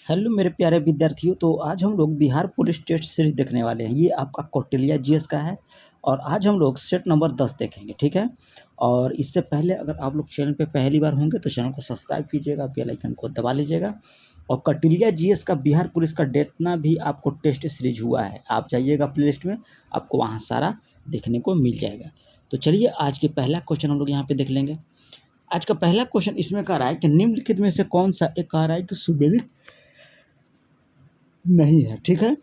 Hello मेरे प्यारे विद्यार्थियों। तो आज हम लोग बिहार पुलिस टेस्ट सीरीज देखने वाले हैं। ये आपका कौटिल्य जीएस का है और आज हम लोग सेट नंबर 10 देखेंगे, ठीक है। और इससे पहले अगर आप लोग चैनल पे पहली बार होंगे तो चैनल को सब्सक्राइब कीजिएगा, बेल आइकन को दबा लीजिएगा। और कौटिल्य जीएस का बिहार पुलिस का जितना भी आपको टेस्ट सीरीज हुआ है, आप जाइएगा प्ले लिस्ट में, आपको वहाँ सारा देखने को मिल जाएगा। तो चलिए आज के पहला क्वेश्चन हम लोग यहाँ पे देख लेंगे। आज का पहला क्वेश्चन इसमें कह रहा है कि निम्नलिखित में से कौन सा एक कह रहा है कि सुमेलित नहीं है, ठीक है।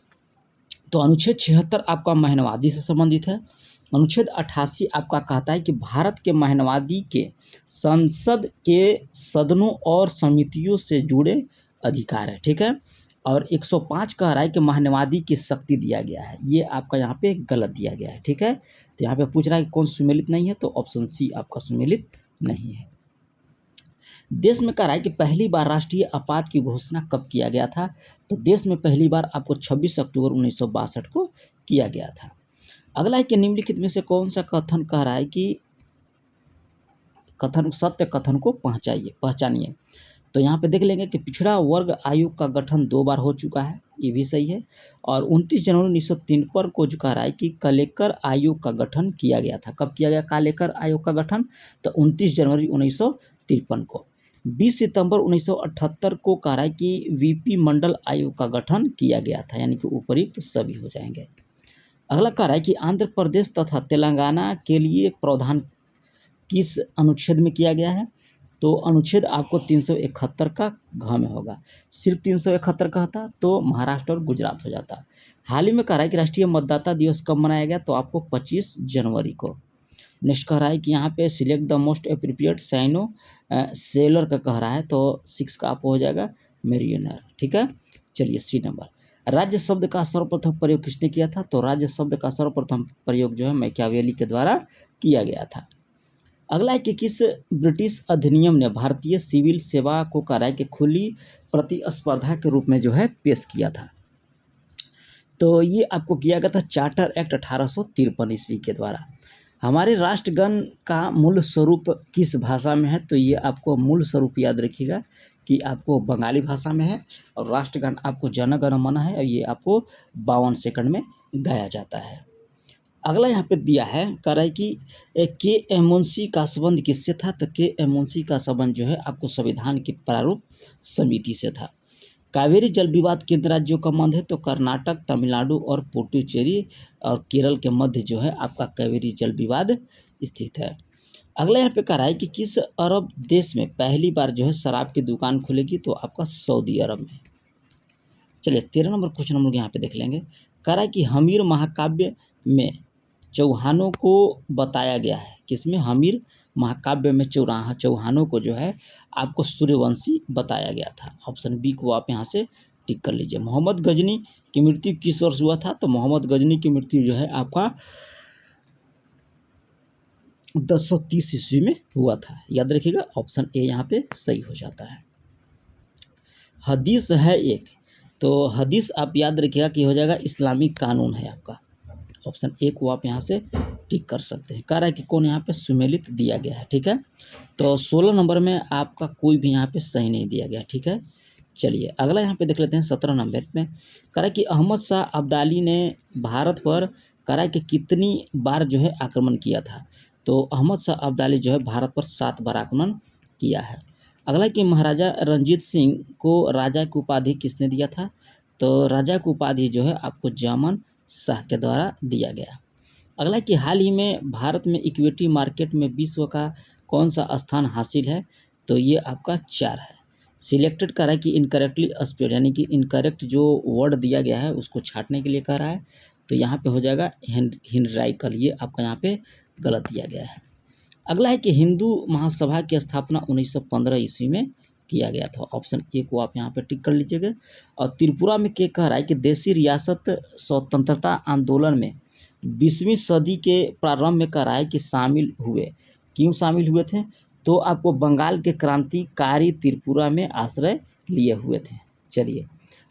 तो अनुच्छेद 76 आपका महनवादी से संबंधित है। अनुच्छेद 88 आपका कहता है कि भारत के महनवादी के संसद के सदनों और समितियों से जुड़े अधिकार है, ठीक है। और 105 कह रहा है कि महनवादी की शक्ति दिया गया है। ये आपका यहाँ पे गलत दिया गया है, ठीक है। तो यहाँ पे पूछ रहा है कि कौन सुमेलित नहीं है, तो ऑप्शन सी आपका सुमेलित नहीं है। देश में कह रहा है कि पहली बार राष्ट्रीय आपात की घोषणा कब किया गया था, तो देश में पहली बार आपको 26 अक्टूबर 1962 को किया गया था। अगला है कि निम्नलिखित में से कौन सा कथन कह रहा है कि कथन सत्य कथन को पहचानिए। तो यहाँ पे देख लेंगे कि पिछड़ा वर्ग आयोग का गठन 2 बार हो चुका है, ये भी सही है। और 29 जनवरी 1953 को जो कह रहा है कि कालेकर आयोग का गठन किया गया था। कब किया गया कालेकर आयोग का गठन, तो 29 जनवरी 1953 को। 20 सितंबर 1978 को कह रहा है कि वीपी मंडल आयोग का गठन किया गया था, यानी कि उपयुक्त सभी हो जाएंगे। अगला कह रहा है कि आंध्र प्रदेश तथा तेलंगाना के लिए प्रावधान किस अनुच्छेद में किया गया है, तो अनुच्छेद आपको 371 का घ में होगा। सिर्फ 371 का था तो महाराष्ट्र और गुजरात हो जाता। हाल ही में कह रहा है कि राष्ट्रीय मतदाता दिवस कब मनाया गया, तो आपको 25 जनवरी को। नेक्स्ट कह रहा है कि यहाँ पे सिलेक्ट द मोस्ट एप्रोप्रिएट साइनो सेलर का कह रहा है, तो 6 का आप हो जाएगा मेरियनर, ठीक है। चलिए सी नंबर। राज्य शब्द का सर्वप्रथम प्रयोग किसने किया था, तो राज्य शब्द का सर्वप्रथम प्रयोग जो है मैकियावेली के द्वारा किया गया था। अगला है कि किस ब्रिटिश अधिनियम ने भारतीय सिविल सेवा को कह रहा है कि खुली प्रतिस्पर्धा के रूप में जो है पेश किया था, तो ये आपको किया गया था चार्टर एक्ट 1853 ईस्वी के द्वारा। हमारे राष्ट्रगान का मूल स्वरूप किस भाषा में है, तो ये आपको मूल स्वरूप याद रखिएगा कि आपको बंगाली भाषा में है। और राष्ट्रगान आपको जन गण मन है और ये आपको 52 सेकंड में गाया जाता है। अगला यहाँ पे दिया है, कह रहा है कि के एम मुंशी का संबंध किससे था, तो के एम मुंशी का संबंध जो है आपको संविधान की प्रारूप समिति से था। कावेरी जल विवाद किन राज्यों का मध्य है, तो कर्नाटक, तमिलनाडु और पुडुचेरी और केरल के मध्य जो है आपका कावेरी जल विवाद स्थित है। अगला यहाँ पे कह रहा है कि किस अरब देश में पहली बार जो है शराब की दुकान खुलेगी, तो आपका सऊदी अरब में। चलिए 13 नंबर क्वेश्चन हम लोग यहाँ पे देख लेंगे। कह रहा है कि हमीर महाकाव्य में चौहानों को बताया गया है, किसमें, हमीर महाकाव्य में चौहानों को जो है आपको सूर्यवंशी बताया गया था। ऑप्शन बी को आप यहाँ से टिक कर लीजिए। मोहम्मद गजनी की मृत्यु किस वर्ष हुआ था, तो मोहम्मद गजनी की मृत्यु जो है आपका 1030 ईस्वी में हुआ था, याद रखिएगा। ऑप्शन ए यहाँ पे सही हो जाता है। हदीस है एक, तो हदीस आप याद रखिएगा कि हो जाएगा इस्लामिक कानून है आपका। ऑप्शन ए को आप यहाँ से टिक कर सकते हैं। कह रहा है कि कौन यहाँ पे सुमेलित दिया गया है, ठीक है। तो 16 नंबर में आपका कोई भी यहाँ पे सही नहीं दिया गया, ठीक है। चलिए अगला यहाँ पे देख लेते हैं 17 नंबर में। कह रहा है कि अहमद शाह अब्दाली ने भारत पर कह रहा है कि कितनी बार जो है आक्रमण किया था, तो अहमद शाह अब्दाली जो है भारत पर 7 बार आक्रमण किया है। अगला कि महाराजा रणजीत सिंह को राजा की उपाधि किसने दिया था, तो राजा की उपाधि जो है आपको जामन शाह के द्वारा दिया गया। अगला कि हाल ही में भारत में इक्विटी मार्केट में विश्व का कौन सा स्थान हासिल है, तो ये आपका 4 है। सिलेक्टेड कह रहा है कि इनकरेक्टली स्पेड, यानी कि इनकरेक्ट जो वर्ड दिया गया है उसको छांटने के लिए कह रहा है, तो यहाँ पे हो जाएगा हिंड्राइकल, ये आपका यहाँ पे गलत दिया गया है। अगला है कि हिंदू महासभा की स्थापना 1915 ईस्वी में किया गया था। ऑप्शन ए को आप यहाँ पे टिक कर लीजिएगा। और त्रिपुरा में क्या कह रहा है कि देशी रियासत स्वतंत्रता आंदोलन में 20वीं सदी के प्रारंभ में कह रहा है कि शामिल हुए। क्यों शामिल हुए थे, तो आपको बंगाल के क्रांतिकारी त्रिपुरा में आश्रय लिए हुए थे। चलिए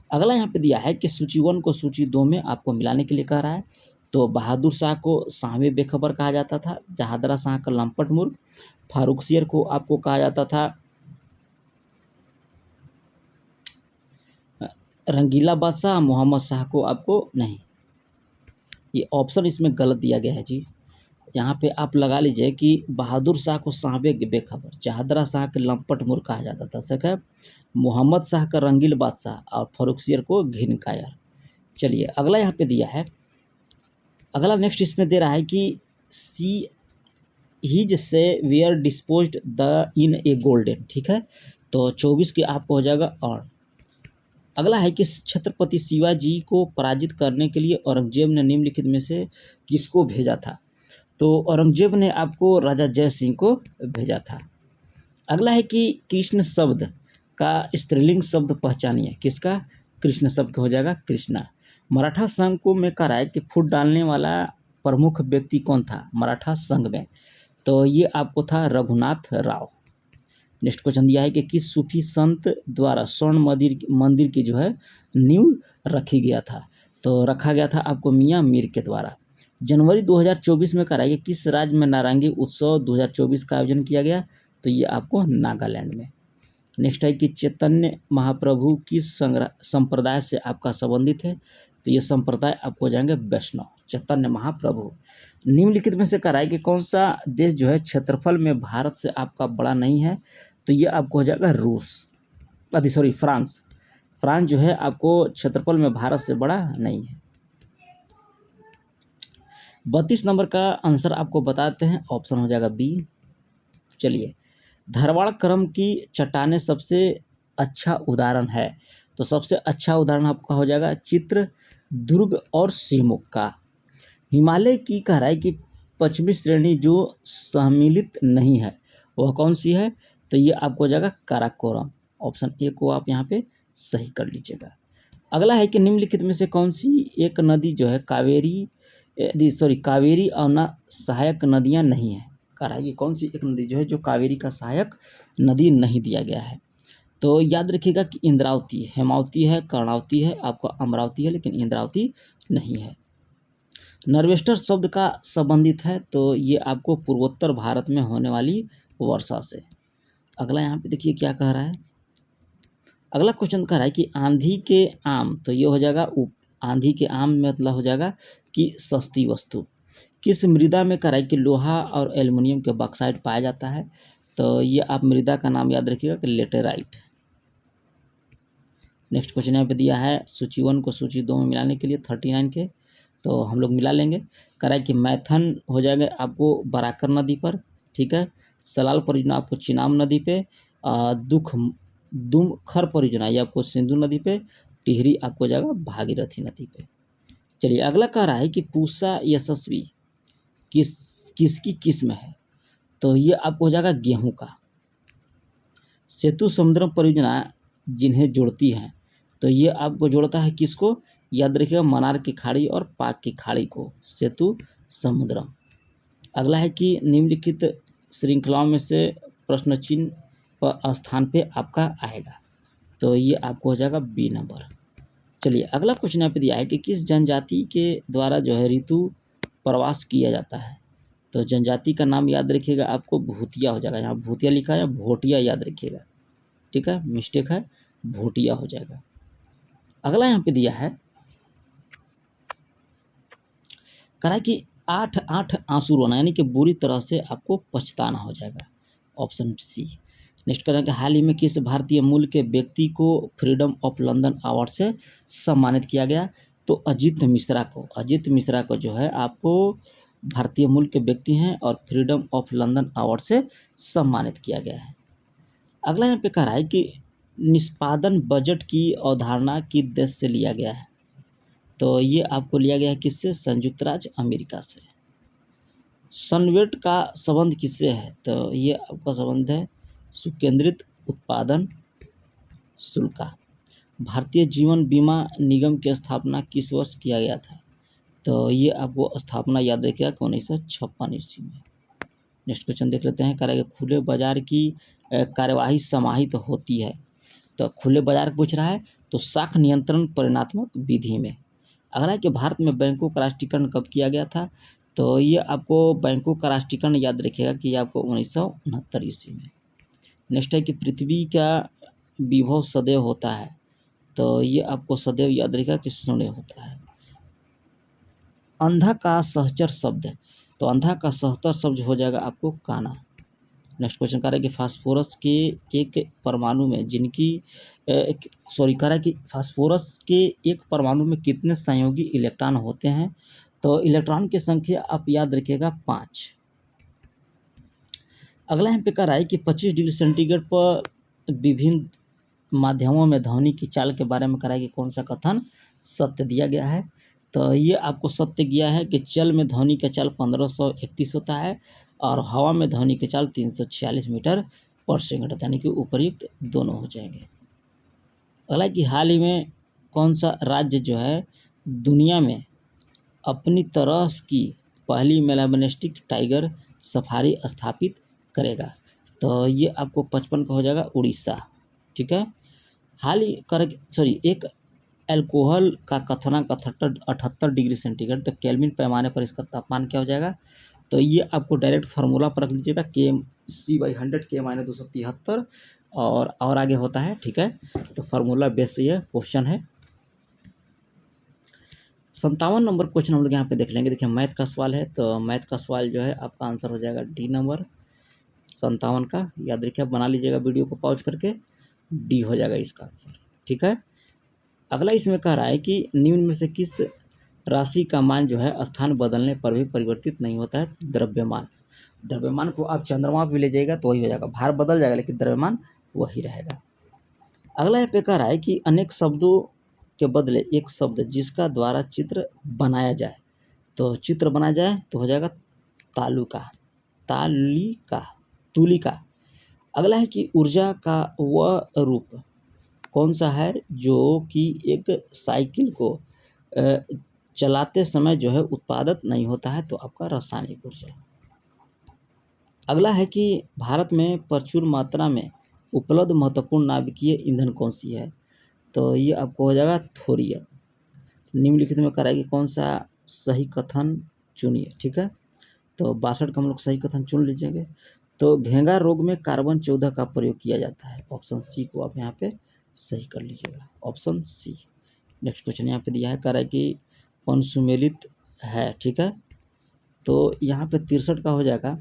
अगला यहाँ पे दिया है कि सूची 1 को सूची 2 में आपको मिलाने के लिए कह रहा है, तो बहादुर शाह को शाहमे बेखबर कहा जाता था, जहादरा शाह का लंपट मूर्ख, फारूक शेर को आपको कहा जाता था रंगीला बादशाह, मोहम्मद शाह को आपको नहीं, ये ऑप्शन इसमें गलत दिया गया है जी। यहाँ पे आप लगा लीजिए कि बहादुर शाह को साहबे बेखबर, जहादरा शाह के लंपट मूर्ख कहा जाता था, सक है मोहम्मद शाह का रंगील बादशाह और फर्रुखसियर को घिन कायर। चलिए अगला यहाँ पे दिया है, अगला नेक्स्ट इसमें दे रहा है कि see his say were disposed the in a golden, ठीक है, तो 24 के आपको हो जाएगा। और अगला है कि छत्रपति शिवाजी को पराजित करने के लिए औरंगजेब ने निम्नलिखित में से किसको भेजा था, तो औरंगजेब ने आपको राजा जय सिंह को भेजा था। अगला है कि कृष्ण शब्द का स्त्रीलिंग शब्द पहचानिए, किसका, कृष्ण शब्द हो जाएगा कृष्णा। मराठा संघ को में कराए कि फूट डालने वाला प्रमुख व्यक्ति कौन था मराठा संघ में, तो ये आपको था रघुनाथ राव। नेक्स्ट क्वेश्चन दिया है कि किस सूफी संत द्वारा स्वर्ण मंदिर की जो है नींव रखी गया था, तो रखा गया था आपको मियाँ मीर के द्वारा। जनवरी 2024 में कराइए किस राज्य में नारंगी उत्सव 2024 का आयोजन किया गया, तो ये आपको नागालैंड में। नेक्स्ट है कि चैतन्य महाप्रभु किस संप्रदाय से आपका संबंधित है, तो ये संप्रदाय आपको हो जाएंगे वैष्णव, चैतन्य महाप्रभु। निम्नलिखित में से कराए कि कौन सा देश जो है क्षेत्रफल में भारत से आपका बड़ा नहीं है, तो ये आपको हो जाएगा रूस, फ्रांस। फ्रांस जो है आपको क्षेत्रफल में भारत से बड़ा नहीं है। 32 नंबर का आंसर आपको बताते हैं, ऑप्शन हो जाएगा बी। चलिए, धारवाड़ क्रम की चट्टानें सबसे अच्छा उदाहरण है, तो सबसे अच्छा उदाहरण आपका हो जाएगा चित्रदुर्ग और शिवमोगा। हिमालय की गहराई की पश्चिमी श्रेणी जो सम्मिलित नहीं है वह कौन सी है, तो ये आपको हो जाएगा काराकोरम। ऑप्शन ए को आप यहाँ पे सही कर लीजिएगा। अगला है कि निम्नलिखित में से कौन सी एक नदी जो है कावेरी और न सहायक नदियाँ नहीं है, कराइए कौन सी एक नदी जो है जो कावेरी का सहायक नदी नहीं दिया गया है, तो याद रखिएगा कि इंद्रावती, हेमावती है, कर्णावती है, आपको अमरावती है, लेकिन इंद्रावती नहीं है। नर्वेस्टर शब्द का संबंधित है, तो ये आपको पूर्वोत्तर भारत में होने वाली वर्षा से। अगला यहाँ पे देखिए क्या कह रहा है, अगला क्वेश्चन कह रहा है कि आंधी के आम, तो ये हो जाएगा आंधी के आम में मतलब हो जाएगा कि सस्ती वस्तु। किस मृदा में कह रहा है कि लोहा और एल्युमिनियम के बॉक्साइट पाया जाता है, तो ये आप मृदा का नाम याद रखिएगा कि लेटेराइट। नेक्स्ट क्वेश्चन यहाँ पे दिया है सूची 1 को सूची 2 में मिलाने के लिए 39 के, तो हम लोग मिला लेंगे। कह रहा है कि मैथन हो जाएगा आपको बराकर नदी पर, ठीक है, सलाल परियोजना आपको चिनाब नदी पे, दुमखर परियोजना ये आपको सिंधु नदी पे, टिहरी आपको हो जाएगा भागीरथी नदी पे। चलिए अगला कह रहा है कि पूसा यशस्वी किसकी किस्म है, तो ये आपको हो जाएगा गेहूं का। सेतु समुद्रम परियोजना जिन्हें जोड़ती है, तो ये आपको जोड़ता है किसको, याद रखिएगा मनार की खाड़ी और पाक की खाड़ी को, सेतु समुद्रम। अगला है कि निम्नलिखित श्रृंखलाओं में से प्रश्न चिन्ह पर स्थान पे आपका आएगा, तो ये आपको हो जाएगा बी नंबर। चलिए अगला क्वेश्चन यहाँ पे दिया है कि किस जनजाति के द्वारा जो है ऋतु प्रवास किया जाता है, तो जनजाति का नाम याद रखिएगा आपको भूतिया हो जाएगा, यहाँ भूतिया लिखा है, भोटिया याद रखिएगा, ठीक है, मिस्टेक है, भोटिया हो जाएगा। अगला यहाँ पे दिया है कहा कि 8 आंसू रोना, यानी कि बुरी तरह से आपको पछताना हो जाएगा, ऑप्शन सी। नेक्स्ट करें कि हाल ही में किस भारतीय मूल के व्यक्ति को फ्रीडम ऑफ लंदन अवार्ड से सम्मानित किया गया, तो अजीत मिश्रा को जो है आपको भारतीय मूल के व्यक्ति हैं और फ्रीडम ऑफ लंदन अवार्ड से सम्मानित किया गया है। अगला यहाँ पे कह रहा है कि निष्पादन बजट की अवधारणा किस देश से लिया गया है, तो ये आपको लिया गया है किससे, संयुक्त राज्य अमेरिका से। सनवेट का संबंध किससे है, तो ये आपका संबंध है सुकेंद्रित उत्पादन शुल्क का। भारतीय जीवन बीमा निगम की स्थापना किस वर्ष किया गया था, तो ये आपको स्थापना याद रखिएगा कि 1956 ईस्वी में। नेक्स्ट क्वेश्चन देख लेते हैं, करेंगे खुले बाजार की कार्यवाही समाहित होती है, तो खुले बाजार पूछ रहा है, तो साख नियंत्रण परिणात्मक विधि में। अगला है कि भारत में बैंकों का राष्ट्रीयकरण कब किया गया था, तो ये आपको बैंकों का राष्ट्रीयकरण याद रखिएगा कि आपको 1969 ईस्वी में। नेक्स्ट है कि पृथ्वी का विभव सदैव होता है, तो ये आपको सदैव याद रखेगा कि शून्य होता है। अंधा का सहचर शब्द है, तो अंधा का सहचर शब्द हो जाएगा आपको काना। नेक्स्ट क्वेश्चन कह रहा है कि फास्फोरस के एक परमाणु में जिनकी कह रहा है कि फास्फोरस के एक परमाणु में कितने संयोगी इलेक्ट्रॉन होते हैं, तो इलेक्ट्रॉन की संख्या आप याद रखिएगा 5। अगला यहाँ पे कह रहा है कि 25 डिग्री सेंटीग्रेड पर विभिन्न माध्यमों में ध्वनि की चाल के बारे में कह रहा है कि कौन सा कथन सत्य दिया गया है, तो ये आपको सत्य दिया है कि जल में ध्वनि का चाल 1531 होता है और हवा में ध्वनि की चाल 346 मीटर पर सेकंड, यानी कि उपर्युक्त दोनों हो जाएंगे। अगला कि हाल ही में कौन सा राज्य जो है दुनिया में अपनी तरह की पहली मेलाबनेस्टिक टाइगर सफारी स्थापित करेगा, तो ये आपको 55 का हो जाएगा उड़ीसा। ठीक है। हाल ही एक अल्कोहल का कथनांक 78 डिग्री सेंटीग्रेड, तो केल्विन पैमाने पर इसका तापमान क्या हो जाएगा, तो ये आपको डायरेक्ट फार्मूला पर रख लीजिएगा K/100 K-273 और आगे होता है। ठीक है, तो फार्मूला बेस्ड ये क्वेश्चन है। 57 नंबर क्वेश्चन हम लोग यहाँ पे देख लेंगे। देखिए मैथ का सवाल है, तो मैथ का सवाल जो है आपका आंसर हो जाएगा डी नंबर 57 का। याद रखिए, बना लीजिएगा वीडियो को पॉज करके, डी हो जाएगा इसका आंसर। ठीक है। अगला इसमें कह रहा है कि निम्न में से किस राशि का मान जो है स्थान बदलने पर भी परिवर्तित नहीं होता है, द्रव्यमान। द्रव्यमान को आप चंद्रमा पे ले जाइएगा तो वही हो जाएगा, भार बदल जाएगा लेकिन द्रव्यमान वही रहेगा। अगला यहाँ पे कह रहा है कि अनेक शब्दों के बदले एक शब्द जिसका द्वारा चित्र बनाया जाए, तो चित्र बनाया जाए तो हो जाएगा तालुका, तालिका, तुलिका। अगला है कि ऊर्जा का वह रूप कौन सा है जो कि एक साइकिल को चलाते समय जो है उत्पादित नहीं होता है, तो आपका रासायनिक ऊर्जा। अगला है कि भारत में प्रचुर मात्रा में उपलब्ध महत्वपूर्ण नाभिकीय ईंधन कौन सी है, तो ये आपको हो जाएगा थोरियम। निम्नलिखित में कराएगी कौन सा सही कथन चुनिए। ठीक है, तो 62 का हम लोग सही कथन चुन लीजिएंगे। तो घेंगा रोग में कार्बन 14 का प्रयोग किया जाता है, ऑप्शन सी को आप यहाँ पे सही कर लीजिएगा, ऑप्शन सी। नेक्स्ट क्वेश्चन यहाँ पे दिया है, कह रहा है कि कौन सुमेलित है। ठीक है, तो यहाँ पे 63 का हो जाएगा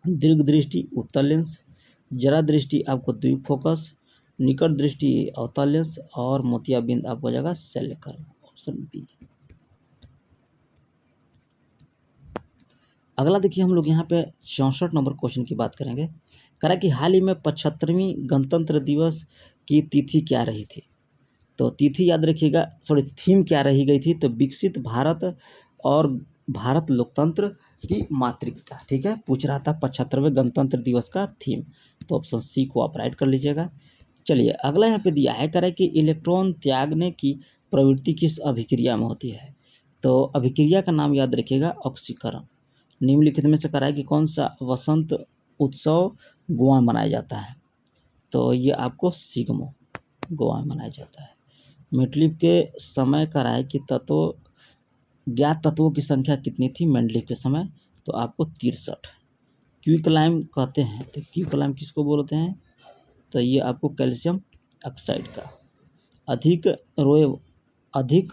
दीर्घ दृष्टि उत्तल लेंस, जरा दृष्टि आपको द्वीप फोकस, निकट दृष्टि अवतल लेंस और मोतियाबिंद आपको हो जाएगा शल्यकर्म, ऑप्शन बी। अगला देखिए हम लोग यहाँ पे 64 नंबर क्वेश्चन की बात करेंगे। कह रहा है कि हाल ही में 75वीं गणतंत्र दिवस की तिथि क्या रही थी, तो तिथि याद रखिएगा, थीम क्या रही गई थी, तो विकसित भारत और भारत लोकतंत्र की मातृकता। ठीक है, पूछ रहा था 75वें गणतंत्र दिवस का थीम, तो ऑप्शन सी को आप राइट कर लीजिएगा। चलिए अगला यहाँ पे दिया है, कह रहा है कि इलेक्ट्रॉन त्यागने की प्रवृत्ति किस अभिक्रिया में होती है, तो अभिक्रिया का नाम याद रखिएगा ऑक्सीकरण। निम्नलिखित में से कह रहा है कि कौन सा वसंत उत्सव गोवा में मनाया जाता है, तो ये आपको सिग्मो गोवा में मनाया जाता है। मेंडलीव के समय कह रहा है कि ज्ञात तत्वों की संख्या कितनी थी मेंडलीव के समय, तो आपको 63। क्विकलाइम कहते हैं, तो क्विकलाइम किसको बोलते हैं, तो ये आपको कैल्शियम ऑक्साइड का। अधिक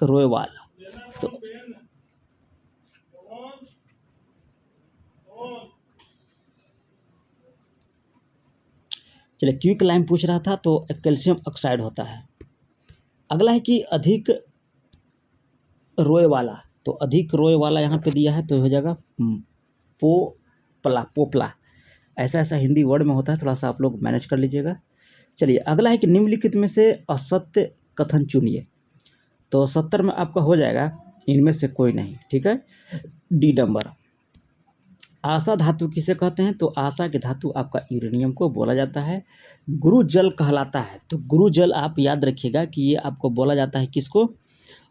रोए वाला, तो चलिए क्विकलाइम पूछ रहा था तो कैल्शियम ऑक्साइड होता है। अगला है कि अधिक रोए वाला, तो अधिक रोए वाला यहाँ पे दिया है तो हो जाएगा पोपला। ऐसा ऐसा हिंदी वर्ड में होता है, थोड़ा सा आप लोग मैनेज कर लीजिएगा। चलिए अगला है कि निम्नलिखित में से असत्य कथन चुनिए, तो 70 में आपका हो जाएगा इनमें से कोई नहीं। ठीक है, डी नंबर। आशा धातु किसे कहते हैं, तो आशा के धातु आपका यूरेनियम को बोला जाता है। गुरु जल कहलाता है, तो गुरु जल आप याद रखिएगा कि ये आपको बोला जाता है किसको,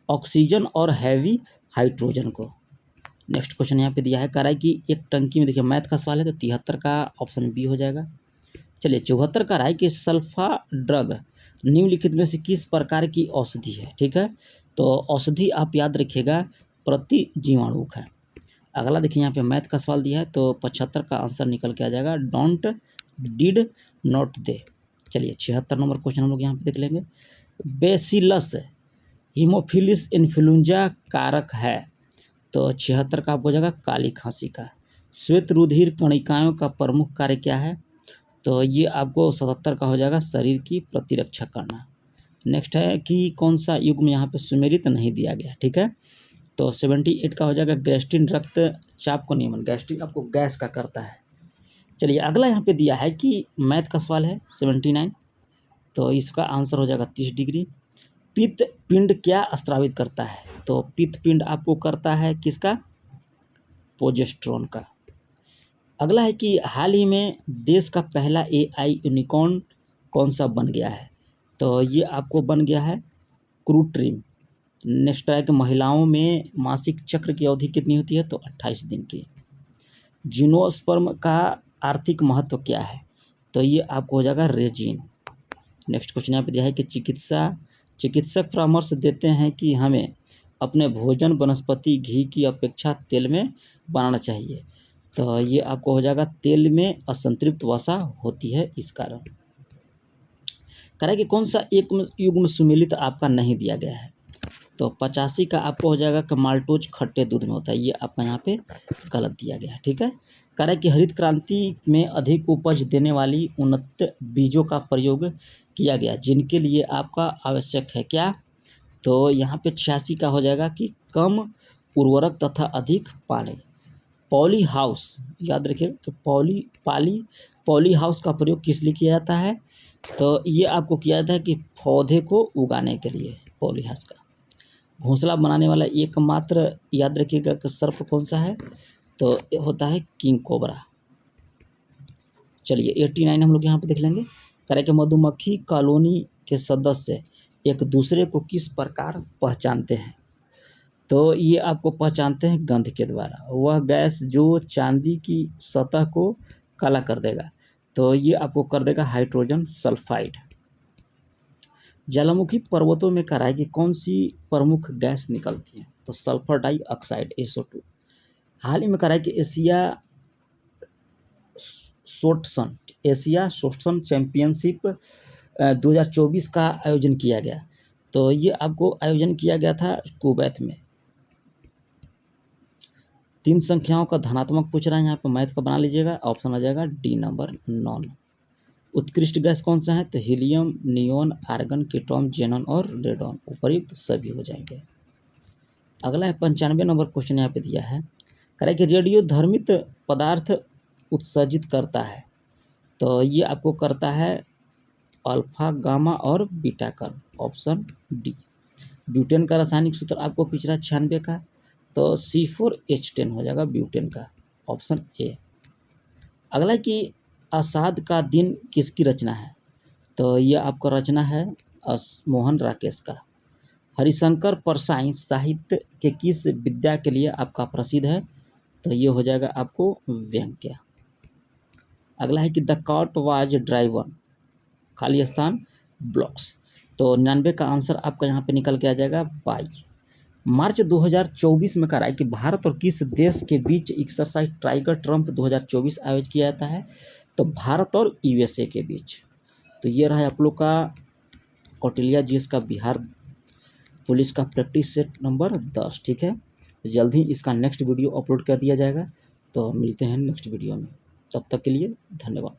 ऑक्सीजन और हैवी हाइड्रोजन को। नेक्स्ट क्वेश्चन यहाँ पे दिया है, कह रहा है कि एक टंकी में, देखिए मैथ का सवाल है तो 73 का ऑप्शन बी हो जाएगा। चलिए 74 का रहा है कि सल्फा ड्रग निम्नलिखित में से किस प्रकार की औषधि है। ठीक है, तो औषधि आप याद रखिएगा प्रतिजीवाणुक है। अगला देखिए यहाँ पे मैथ का सवाल दिया है, तो 75 का आंसर निकल के आ जाएगा डोंट डिड नॉट दे, चलिए 76 नंबर क्वेश्चन हम लोग यहाँ पे देख लेंगे। बेसिलस हीमोफिलिस इन्फ्लुएंजा कारक है, तो 76 का आपको हो जाएगा काली खांसी का। श्वेत रुधिर कणिकाओं का प्रमुख कार्य क्या है, तो ये आपको 77 का हो जाएगा शरीर की प्रतिरक्षा करना। नेक्स्ट है कि कौन सा युग्म यहाँ पे सुमेलित नहीं दिया गया, ठीक है, तो 78 का हो जाएगा गैस्ट्रिन रक्तचाप को नियमन। गैस्ट्रिन आपको गैस का करता है। चलिए अगला यहाँ पे दिया है कि मैथ का सवाल है 79, तो इसका आंसर हो जाएगा 30 डिग्री। पित्त पिंड क्या स्रावित करता है, तो पित्त पिंड आपको करता है किसका, प्रोजेस्टेरोन का। अगला है कि हाल ही में देश का पहला AI यूनिकॉर्न कौन सा बन गया है, तो ये आपको बन गया है क्रूट्रिम। नेक्स्ट है कि महिलाओं में मासिक चक्र की अवधि कितनी होती है, तो 28 दिन की। जिनोस्पर्म का आर्थिक महत्व क्या है, तो ये आपको हो जाएगा रेजिन। नेक्स्ट क्वेश्चन यहाँ पे दिया है कि चिकित्सक परामर्श देते हैं कि हमें अपने भोजन वनस्पति घी की अपेक्षा तेल में बनाना चाहिए, तो ये आपको हो जाएगा तेल में असंतृप्त वसा होती है इस कारण। कह रहा है कि कौन सा एक युग्म सुमेलित आपका नहीं दिया गया है, तो 85 का आपको हो जाएगा कि माल्टोज खट्टे दूध में होता है, ये आपका यहाँ पे गलत दिया गया है, ठीक है। कह रहा है कि हरित क्रांति में अधिक उपज देने वाली उन्नत बीजों का प्रयोग किया गया जिनके लिए आपका आवश्यक है क्या, तो यहाँ पे 86 का हो जाएगा कि कम उर्वरक तथा अधिक पानी। पॉली हाउस याद रखिए कि पॉली हाउस का प्रयोग किस लिए किया जाता है, तो ये आपको किया जाता है कि पौधे को उगाने के लिए पॉली हाउस का। घोंसला बनाने वाला एकमात्र याद रखिएगा कि सर्प कौन सा है, तो ये होता है किंग कोबरा। चलिए 89 हम लोग यहाँ पे देख लेंगे। करें कि मधुमक्खी कॉलोनी के सदस्य एक दूसरे को किस प्रकार पहचानते हैं, तो ये आपको पहचानते हैं गंध के द्वारा। वह गैस जो चांदी की सतह को काला कर देगा, तो ये आपको कर देगा हाइड्रोजन सल्फाइड। ज्वालामुखी पर्वतों में कहा है कि कौन सी प्रमुख गैस निकलती है, तो सल्फर डाइऑक्साइड SO2। हाल ही में कहा है कि एशिया शोटसन चैंपियनशिप 2024 का आयोजन किया गया, तो ये आपको आयोजन किया गया था कुवैत में। 3 संख्याओं का धनात्मक पूछ रहा है, यहाँ पर मैथ का बना लीजिएगा, ऑप्शन आ जाएगा डी नंबर नॉन। उत्कृष्ट गैस कौन सा है, तो helium, neon, argon, krypton, xenon और रेडॉन, उपर्युक्त सभी हो जाएंगे। अगला है 95 नंबर क्वेश्चन यहाँ पे दिया है, कह रहा है कि रेडियो धर्मित पदार्थ उत्सर्जित करता है, तो ये आपको करता है अल्फा, गामा और बीटा कण, ऑप्शन डी। ब्यूटेन का रासायनिक सूत्र आपको पूछ रहा है 96 का, तो C4H10 हो जाएगा ब्यूटेन का, ऑप्शन ए। अगला कि अषाढ़ का दिन किसकी रचना है, तो ये आपका रचना है मोहन राकेश का। हरिशंकर परसाई साहित्य के किस विद्या के लिए आपका प्रसिद्ध है, तो ये हो जाएगा आपको व्यंग्य। अगला है कि द कॉट वाज ड्राइवन, खाली स्थान ब्लॉक्स, तो 99 का आंसर आपका यहाँ पे निकल के आ जाएगा बाई। मार्च 2024 में कहा है कि भारत और किस देश के बीच एक्सरसाइज टाइगर ट्रम्प 2024 आयोजित किया जाता है, तो भारत और USA के बीच। तो ये रहा आप लोग का कौटिल्य GS का बिहार पुलिस का प्रैक्टिस सेट नंबर 10, ठीक है। जल्द ही इसका नेक्स्ट वीडियो अपलोड कर दिया जाएगा, तो मिलते हैं नेक्स्ट वीडियो में, तब तक के लिए धन्यवाद।